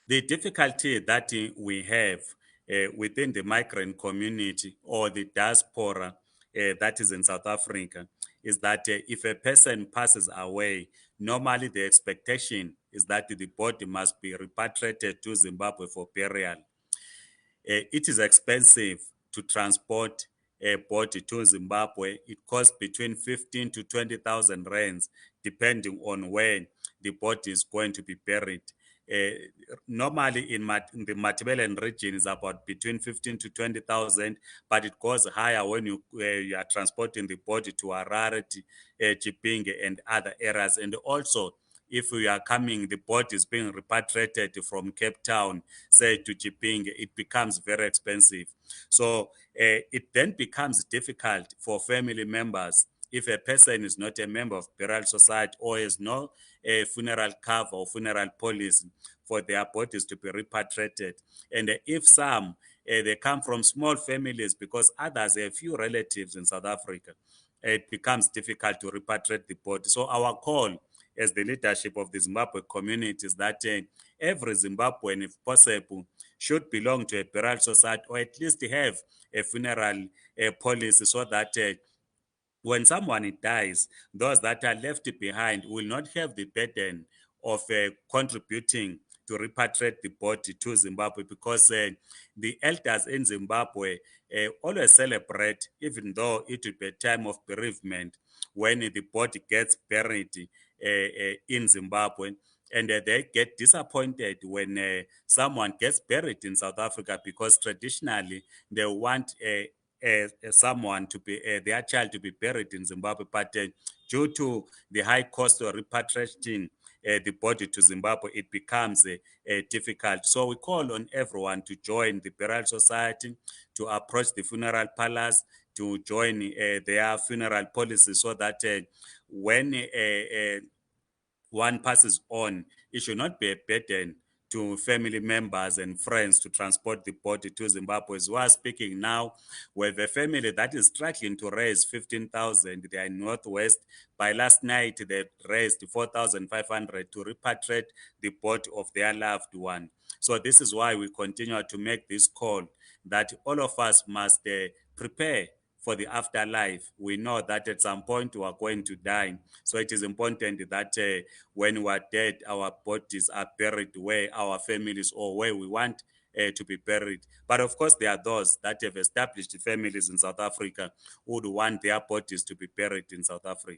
The difficulty that we have within the migrant community or the diaspora that is in South Africa is that if a person passes away, normally the expectation is that the body must be repatriated to Zimbabwe for burial. It is expensive to transport a body to Zimbabwe. It costs between 15 to 20,000 rands, depending on where the body is going to be buried. Normally in the Matabeleland region is about between 15 to 20,000, but it goes higher when you are transporting the body to Harare, Chipinge, and other areas. And also, if we are coming, the body is being repatriated from Cape Town, say to Chipinge, it becomes very expensive. So it then becomes difficult for family members if a person is not a member of burial society or has no funeral cover or funeral policy for their bodies to be repatriated. And if some they come from small families because others have few relatives in South Africa, it becomes difficult to repatriate the body. So our call as the leadership of the Zimbabwe community is that every Zimbabwean, if possible, should belong to a burial society or at least have a funeral policy so that when someone dies, those that are left behind will not have the burden of contributing to repatriate the body to Zimbabwe because the elders in Zimbabwe always celebrate, even though it will be a time of bereavement, when the body gets buried in Zimbabwe. And they get disappointed when someone gets buried in South Africa because traditionally they want someone to be their child to be buried in Zimbabwe, but due to the high cost of repatriating the body to Zimbabwe, it becomes difficult. So we call on everyone to join the burial society, to approach the funeral parlors, to join their funeral policy, so that when one passes on, it should not be a burden to family members and friends to transport the body to Zimbabwe. As we are speaking now, we have a family that is struggling to raise 15,000. They are in Northwest. By last night, they raised 4,500 to repatriate the body of their loved one. So this is why we continue to make this call that all of us must prepare for the afterlife. We know that at some point we are going to die. So it is important that when we are dead, our bodies are buried where our families or where we want to be buried. But of course, there are those that have established families in South Africa who would want their bodies to be buried in South Africa.